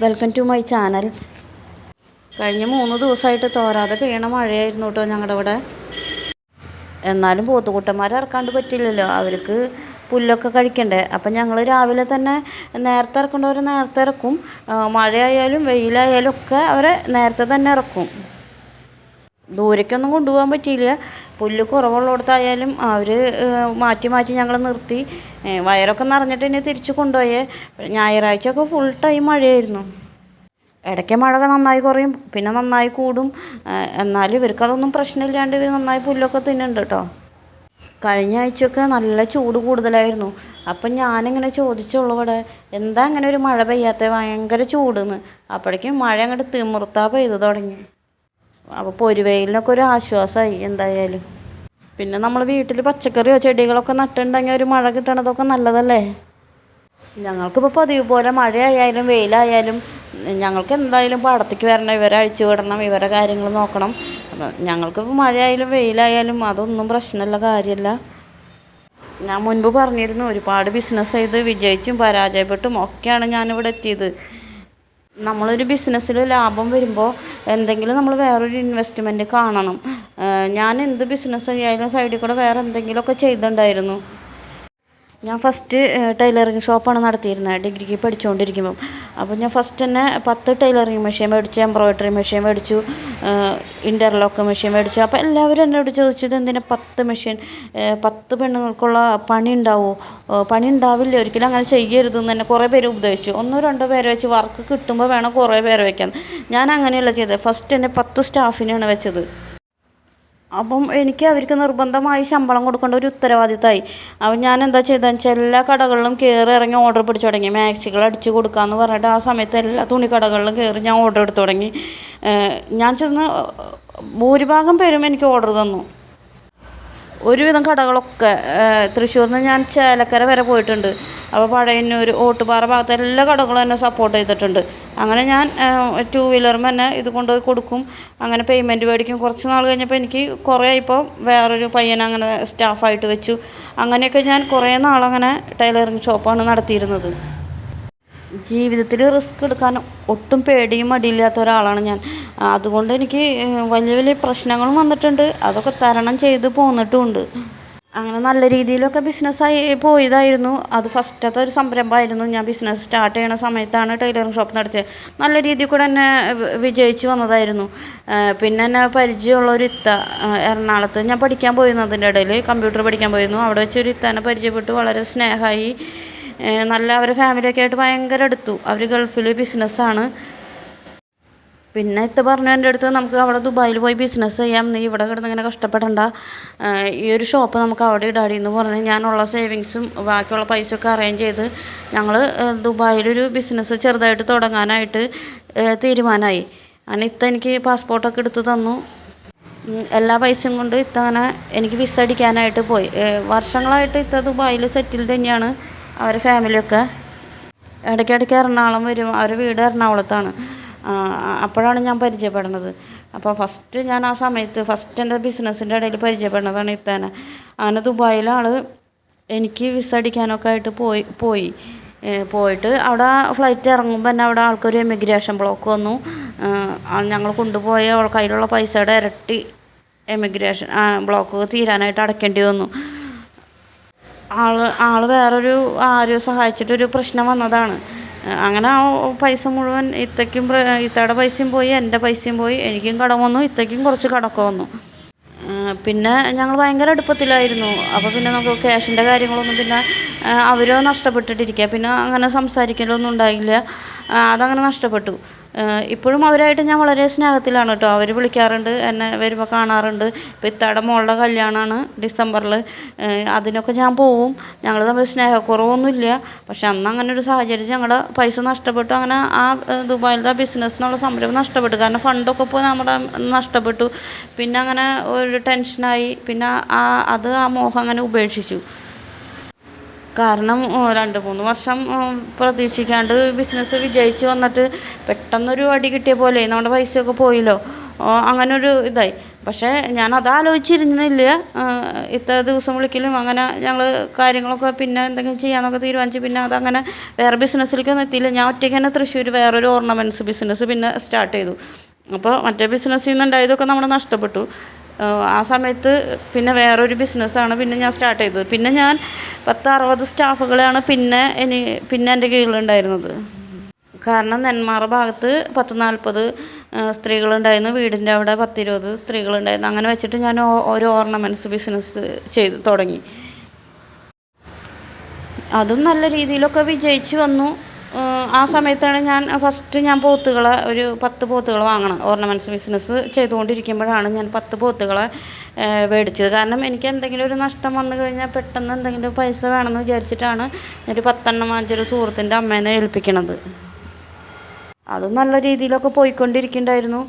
Welcome to my channel. കഴിഞ്ഞ 3 ദിവസമായിട്ട് തോരാതെ പെയ്യണ മഴയായിരുന്നു കേട്ടോ ഞങ്ങളുടെ ഇവിടെ. എന്നാലും പോത്തുകുട്ടന്മാരെ ഇറക്കാണ്ട് പറ്റില്ലല്ലോ, അവർക്ക് പുല്ലൊക്കെ കഴിക്കണ്ടേ. അപ്പം ഞങ്ങൾ രാവിലെ തന്നെ നേരത്തെ ഇറക്കേണ്ടവർ നേരത്തെ ഇറക്കും. മഴയായാലും വെയിലായാലും ഒക്കെ അവരെ നേരത്തെ തന്നെ ഇറക്കും. ദൂരേക്കൊന്നും കൊണ്ടുപോകാൻ പറ്റിയില്ല. പുല്ല് കുറവുള്ളിടത്തായാലും അവർ മാറ്റി മാറ്റി ഞങ്ങൾ നിർത്തി. വയറൊക്കെ നിറഞ്ഞിട്ട് ഇനി തിരിച്ച് കൊണ്ടുപോയേ. ഞായറാഴ്ചയൊക്കെ ഫുൾ ടൈം മഴയായിരുന്നു. ഇടയ്ക്ക് മഴ നന്നായി കുറയും, പിന്നെ നന്നായി കൂടും. എന്നാലും ഇവർക്കതൊന്നും പ്രശ്നമില്ലാണ്ട് ഇവർ നന്നായി പുല്ലൊക്കെ തിന്നുന്നുണ്ട് കേട്ടോ. കഴിഞ്ഞ ആഴ്ചയൊക്കെ നല്ല ചൂട് കൂടുതലായിരുന്നു. അപ്പം ഞാനിങ്ങനെ ചോദിച്ചുള്ളൂ ഇവിടെ, എന്താ അങ്ങനെ ഒരു മഴ പെയ്യാത്ത, ഭയങ്കര ചൂടെന്ന്. അപ്പോഴേക്കും മഴ അങ്ങോട്ട് തിമിർത്താ പെയ്തു തുടങ്ങി. അപ്പോൾ പൊരുവെയിലിനൊക്കെ ഒരു ആശ്വാസമായി എന്തായാലും. പിന്നെ നമ്മൾ വീട്ടിൽ പച്ചക്കറിയോ ചെടികളൊക്കെ നട്ടുണ്ടെങ്കിൽ ഒരു മഴ കിട്ടണതൊക്കെ നല്ലതല്ലേ. ഞങ്ങൾക്കിപ്പോൾ പതിവ് പോലെ മഴയായാലും വെയിലായാലും ഞങ്ങൾക്ക് എന്തായാലും പാടത്തേക്ക് വരണം, ഇവരെ അഴിച്ചു വിടണം, ഇവരെ കാര്യങ്ങൾ നോക്കണം. അപ്പം ഞങ്ങൾക്കിപ്പോൾ മഴയായാലും വെയിലായാലും അതൊന്നും പ്രശ്നമുള്ള കാര്യമല്ല. ഞാൻ മുൻപ് പറഞ്ഞിരുന്നു, ഒരുപാട് ബിസിനസ് ചെയ്ത് വിജയിച്ചും പരാജയപ്പെട്ടും ഒക്കെയാണ് ഞാനിവിടെ എത്തിയത്. നമ്മളൊരു ബിസിനസ്സിൽ ലാഭം വരുമ്പോൾ എന്തെങ്കിലും നമ്മൾ വേറൊരു ഇൻവെസ്റ്റ്മെൻറ്റ് കാണണം. ഞാൻ എന്ത് ബിസിനസ് ചെയ്യാനും സൈഡിൽ കൂടെ വേറെ എന്തെങ്കിലുമൊക്കെ ചെയ്തിട്ടുണ്ടായിരുന്നു. ഞാൻ ഫസ്റ്റ് ടൈലറിങ് ഷോപ്പാണ് നടത്തിയിരുന്നത് ഡിഗ്രിക്ക് പഠിച്ചുകൊണ്ടിരിക്കുമ്പം. അപ്പോൾ ഞാൻ ഫസ്റ്റ് തന്നെ 10 ടൈലറിങ് മെഷീൻ മേടിച്ചു, എംബ്രോയ്ഡറി മെഷീൻ മേടിച്ചു, ഇൻ്റർലോക്ക് മെഷീൻ മേടിച്ചു. അപ്പോൾ എല്ലാവരും എന്നോട് ചോദിച്ചു, ഇതെന്തിനാ 10 മെഷീൻ, 10 പെണ്ണുങ്ങൾക്കുള്ള പണി ഉണ്ടാവുമോ? പണി ഉണ്ടാവില്ല, ഒരിക്കലും അങ്ങനെ ചെയ്യരുതെന്ന് തന്നെ കുറേ പേര് ഉപദേശിച്ചു. 1-2 പേരെ വെച്ച് വർക്ക് കിട്ടുമ്പോൾ വേണം കുറേ പേരെ വയ്ക്കാൻ. ഞാൻ അങ്ങനെയല്ല ചെയ്തത്. ഫസ്റ്റ് തന്നെ 10 സ്റ്റാഫിനെയാണ് വെച്ചത്. അപ്പം എനിക്ക് അവർക്ക് നിർബന്ധമായി ശമ്പളം കൊടുക്കേണ്ട ഒരു ഉത്തരവാദിത്തമായി. അപ്പം ഞാൻ എന്താ ചെയ്തതെന്ന് വെച്ചാൽ എല്ലാ കടകളിലും കയറി ഇറങ്ങി ഓർഡർ പിടിച്ചു തുടങ്ങി. മാക്സികൾ അടിച്ച് കൊടുക്കാമെന്ന് പറഞ്ഞിട്ട് ആ സമയത്ത് എല്ലാ തുണിക്കടകളിലും കയറി ഞാൻ ഓർഡർ എടുത്തു തുടങ്ങി. ഞാൻ ചെന്ന് ഭൂരിഭാഗം പേരും എനിക്ക് ഓർഡർ തന്നു. ഒരുവിധം കടകളൊക്കെ തൃശ്ശൂരിൽ നിന്ന് ഞാൻ ചേലക്കര വരെ പോയിട്ടുണ്ട്. അപ്പോൾ പഴയന്നൂർ, ഓട്ടുപാറ ഭാഗത്ത് എല്ലാ കടകളും എന്നെ സപ്പോർട്ട് ചെയ്തിട്ടുണ്ട്. അങ്ങനെ ഞാൻ 2 വീലറും തന്നെ ഇത് കൊണ്ടുപോയി കൊടുക്കും. അങ്ങനെ പേയ്മെൻറ്റ് മേടിക്കും. കുറച്ച് നാൾ കഴിഞ്ഞപ്പോൾ എനിക്ക് കുറേ ഇപ്പോൾ വേറൊരു പയ്യനെ അങ്ങനെ സ്റ്റാഫായിട്ട് വെച്ചു. അങ്ങനെയൊക്കെ ഞാൻ കുറേ നാളങ്ങനെ ടൈലറിങ് ഷോപ്പാണ് നടത്തിയിരുന്നത്. ജീവിതത്തിൽ റിസ്ക് എടുക്കാൻ ഒട്ടും പേടിയും മടിയില്ലാത്ത ഒരാളാണ് ഞാൻ. അതുകൊണ്ട് എനിക്ക് വലിയ വലിയ പ്രശ്നങ്ങളും വന്നിട്ടുണ്ട്, അതൊക്കെ തരണം ചെയ്ത് പോന്നിട്ടുമുണ്ട്. അങ്ങനെ നല്ല രീതിയിലൊക്കെ ബിസിനസ്സായി പോയതായിരുന്നു. അത് ഫസ്റ്റത്തെ ഒരു സംരംഭമായിരുന്നു. ഞാൻ ബിസിനസ് സ്റ്റാർട്ട് ചെയ്യണ സമയത്താണ് ടൈലറിങ് ഷോപ്പ് നടത്തിയത്. നല്ല രീതിയിൽ കൂടെ തന്നെ വിജയിച്ച് വന്നതായിരുന്നു. പിന്നെ എന്നെ പരിചയമുള്ളൊരു എറണാകുളത്ത് ഞാൻ പഠിക്കാൻ പോയിരുന്നു. അതിൻ്റെ ഇടയിൽ കമ്പ്യൂട്ടർ പഠിക്കാൻ പോയിരുന്നു. അവിടെ വെച്ചൊരു ഇത്തനെ പരിചയപ്പെട്ടു, വളരെ സ്നേഹമായി. നല്ല അവരുടെ ഫാമിലിയൊക്കെ ആയിട്ട് ഭയങ്കര അടുത്തു. അവർ ഗൾഫിൽ ബിസിനസ്സാണ്. പിന്നെ പറഞ്ഞു എൻ്റെ അടുത്ത്, നമുക്ക് അവിടെ ദുബായിൽ പോയി ബിസിനസ് ചെയ്യാം, നീ ഇവിടെ കിടന്ന് ഇങ്ങനെ കഷ്ടപ്പെടണ്ട, ഈ ഒരു ഷോപ്പ് നമുക്ക് അവിടെ ഇടാടി എന്ന് പറഞ്ഞ് ഞാനുള്ള സേവിങ്സും ബാക്കിയുള്ള പൈസയൊക്കെ അറേഞ്ച് ചെയ്ത് ഞങ്ങൾ ദുബായിലൊരു ബിസിനസ് ചെറുതായിട്ട് തുടങ്ങാനായിട്ട് തീരുമാനമായി. അങ്ങനെ എനിക്ക് പാസ്പോർട്ടൊക്കെ എടുത്ത് തന്നു. എല്ലാ പൈസയും കൊണ്ട് അങ്ങനെ എനിക്ക് വിസ അടിക്കാനായിട്ട് പോയി. വർഷങ്ങളായിട്ട് ദുബായിൽ സെറ്റിൽഡ് തന്നെയാണ് അവരുടെ ഫാമിലിയൊക്കെ. ഇടയ്ക്കിടയ്ക്ക് എറണാകുളം വരും, അവരുടെ വീട് എറണാകുളത്താണ്. അപ്പോഴാണ് ഞാൻ പരിചയപ്പെടുന്നത്. അപ്പോൾ ഫസ്റ്റ് ഞാൻ ആ സമയത്ത് എൻ്റെ ബിസിനസ്സിൻ്റെ ഇടയിൽ പരിചയപ്പെടുന്നതാണ് ഇത്തന്നെ. അങ്ങനെ ദുബായിലാൾ എനിക്ക് വിസ അടിക്കാനൊക്കെ ആയിട്ട് പോയിട്ട് അവിടെ ഫ്ലൈറ്റ് ഇറങ്ങുമ്പോൾ തന്നെ അവിടെ ആൾക്കൊരു എമിഗ്രേഷൻ ബ്ലോക്ക് വന്നു. ഞങ്ങൾ കൊണ്ടുപോയ കയ്യിലുള്ള പൈസയുടെ ഇരട്ടി എമിഗ്രേഷൻ ബ്ലോക്ക് തീരാനായിട്ട് അടയ്ക്കേണ്ടി വന്നു. ആൾ വേറൊരു ആരെയോ സഹായിച്ചിട്ടൊരു പ്രശ്നം വന്നതാണ്. അങ്ങനെ ആ പൈസ മുഴുവൻ ഇത്തയുടെ പൈസയും പോയി, എൻ്റെ പൈസയും പോയി, എനിക്കും കടം വന്നു, ഇത്തയ്ക്കും കുറച്ച് കടമൊക്കെ വന്നു. പിന്നെ ഞങ്ങൾ ഭയങ്കര അടുപ്പത്തിലായിരുന്നു. അപ്പോൾ പിന്നെ നമുക്ക് ക്യാഷിൻ്റെ കാര്യങ്ങളൊന്നും പിന്നെ അവരോ നഷ്ടപ്പെട്ടിട്ടിരിക്കുക, പിന്നെ അങ്ങനെ സംസാരിക്കലൊന്നും ഉണ്ടായില്ല. അതങ്ങനെ നഷ്ടപ്പെട്ടു. ഇപ്പോഴും അവരായിട്ട് ഞാൻ വളരെ സ്നേഹത്തിലാണ് കേട്ടോ. അവർ വിളിക്കാറുണ്ട്, എന്നെ വരുമ്പോൾ കാണാറുണ്ട്. ഇപ്പോൾ ഇത്തയുടെ മോളുടെ കല്യാണമാണ് ഡിസംബറിൽ, അതിനൊക്കെ ഞാൻ പോവും. ഞങ്ങൾ തമ്മിൽ സ്നേഹക്കുറവൊന്നുമില്ല. പക്ഷെ അന്ന് അങ്ങനെ ഒരു സാഹചര്യത്തിൽ ഞങ്ങളുടെ പൈസ നഷ്ടപ്പെട്ടു. അങ്ങനെ ആ ദുബായിലത്തെ ബിസിനസ് എന്നുള്ള സംരംഭം നഷ്ടപ്പെട്ടു. കാരണം ഫണ്ടൊക്കെ പോയി നമ്മുടെ നഷ്ടപ്പെട്ടു. പിന്നെ അങ്ങനെ ഒരു ടെൻഷനായി. പിന്നെ ആ മോഹം അങ്ങനെ ഉപേക്ഷിച്ചു. കാരണം 2-3 വർഷം പ്രതീക്ഷിക്കാണ്ട് ബിസിനസ് വിജയിച്ച് വന്നിട്ട് പെട്ടെന്നൊരു അടി കിട്ടിയ പോലെ നമ്മുടെ പൈസയൊക്കെ പോയല്ലോ. അങ്ങനൊരു ഇതായി. പക്ഷേ ഞാൻ അതാലോചിച്ചിരുന്നില്ല. ഇത്ര ദിവസം വിളിക്കലും അങ്ങനെ ഞങ്ങൾ കാര്യങ്ങളൊക്കെ പിന്നെ എന്തെങ്കിലും ചെയ്യാമെന്നൊക്കെ തീരുമാനിച്ച് പിന്നെ അതങ്ങനെ വേറെ ബിസിനസ്സിലേക്കൊന്നും എത്തിയില്ല. ഞാൻ ഒറ്റയ്ക്ക് തന്നെ തൃശ്ശൂർ വേറൊരു ഓർണമെൻറ്റ്സ് ബിസിനസ് പിന്നെ സ്റ്റാർട്ട് ചെയ്തു. അപ്പോൾ മറ്റേ ബിസിനസ്സിൽ നിന്നുണ്ടായതൊക്കെ നമ്മൾ നഷ്ടപ്പെട്ടു. ആ സമയത്ത് പിന്നെ വേറൊരു ബിസിനസ്സാണ് പിന്നെ ഞാൻ സ്റ്റാർട്ട് ചെയ്തത്. പിന്നെ ഞാൻ 10-60 സ്റ്റാഫുകളെയാണ് പിന്നെ എൻ്റെ കീഴിലുണ്ടായിരുന്നത്. കാരണം നെന്മാറ ഭാഗത്ത് 10-40 സ്ത്രീകളുണ്ടായിരുന്നു, വീടിൻ്റെ അവിടെ 10-20 സ്ത്രീകളുണ്ടായിരുന്നു. അങ്ങനെ വെച്ചിട്ട് ഞാൻ ഒരു ഓർണമെൻറ്റ്സ് ബിസിനസ് തുടങ്ങി. അതും നല്ല രീതിയിലൊക്കെ വിജയിച്ച് വന്നു. ആ സമയത്താണ് ഞാൻ പോത്തുകളെ ഒരു 10 പോത്തുകൾ വാങ്ങണം. ഓർണമെൻറ്റ്സ് ബിസിനസ് ചെയ്തുകൊണ്ടിരിക്കുമ്പോഴാണ് ഞാൻ 10 പോത്തുകളെ മേടിച്ചത്. കാരണം എനിക്ക് എന്തെങ്കിലും ഒരു നഷ്ടം വന്നു കഴിഞ്ഞാൽ പെട്ടെന്ന് എന്തെങ്കിലും പൈസ വേണമെന്ന് വിചാരിച്ചിട്ടാണ് ഒരു 10 എണ്ണം വാങ്ങിച്ചൊരു സുഹൃത്തിൻ്റെ അമ്മേനെ ഏൽപ്പിക്കണത്. അത് നല്ല രീതിയിലൊക്കെ പോയിക്കൊണ്ടിരിക്കുന്നുണ്ടായിരുന്നു.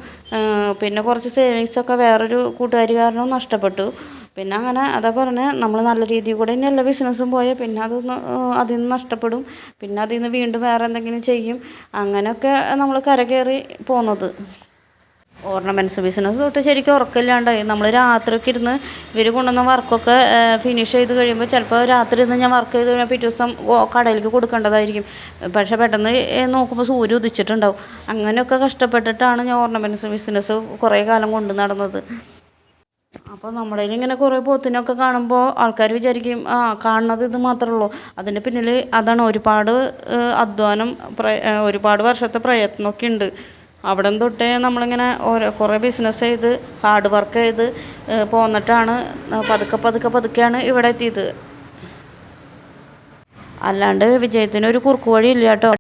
പിന്നെ കുറച്ച് സേവിങ്സൊക്കെ വേറൊരു കൂട്ടുകാരി കാരണം നഷ്ടപ്പെട്ടു. പിന്നെ അങ്ങനെ അതാ പറഞ്ഞത്, നമ്മൾ നല്ല രീതിയിൽ കൂടെ ഇനി എല്ലാ ബിസിനസ്സും പോയാൽ പിന്നെ അതിൽ നിന്ന് നഷ്ടപ്പെടും. പിന്നെ അതിൽ നിന്ന് വീണ്ടും വേറെ എന്തെങ്കിലും ചെയ്യും. അങ്ങനെയൊക്കെ നമ്മൾ കരകയറി പോകുന്നത്. ഓർണമെൻറ്റ്സ് ബിസിനസ് തൊട്ട് ശരിക്കും ഉറക്കമില്ലാണ്ടായി. നമ്മൾ രാത്രിയൊക്കെ ഇരുന്ന് ഇവർ കൊണ്ടുവന്ന വർക്കൊക്കെ ഫിനിഷ് ചെയ്ത് കഴിയുമ്പോൾ ചിലപ്പോൾ രാത്രി ഇരുന്ന് ഞാൻ വർക്ക് ചെയ്ത് കഴിഞ്ഞാൽ പിറ്റേ ദിവസം കടയിലേക്ക് കൊടുക്കേണ്ടതായിരിക്കും. പക്ഷേ പെട്ടെന്ന് നോക്കുമ്പോൾ സൂര്യൻ ഉദിച്ചിട്ടുണ്ടാവും. അങ്ങനെയൊക്കെ കഷ്ടപ്പെട്ടിട്ടാണ് ഞാൻ ഓർണമെൻറ്റ്സ് ബിസിനസ് കുറേ കാലം കൊണ്ട് നടന്നത്. അപ്പോൾ നമ്മുടെ ഇങ്ങനെ കുറേ പോത്തിനൊക്കെ കാണുമ്പോൾ ആൾക്കാർ വിചാരിക്കും കാണുന്നത് ഇത് മാത്രമേ ഉള്ളൂ. അതിൻ്റെ പിന്നിൽ അതാണ് ഒരുപാട് അധ്വാനം, ഒരുപാട് വർഷത്തെ പ്രയത്നമൊക്കെ ഉണ്ട്. അവിടെ തൊട്ടേ നമ്മളിങ്ങനെ കുറേ ബിസിനസ് ചെയ്ത് ഹാർഡ് വർക്ക് ചെയ്ത് പോന്നിട്ടാണ് പതുക്കെയാണ് ഇവിടെ എത്തിയത്. അല്ലാണ്ട് വിജയത്തിനൊരു കുറുക്ക് വഴി ഇല്ല കേട്ടോ.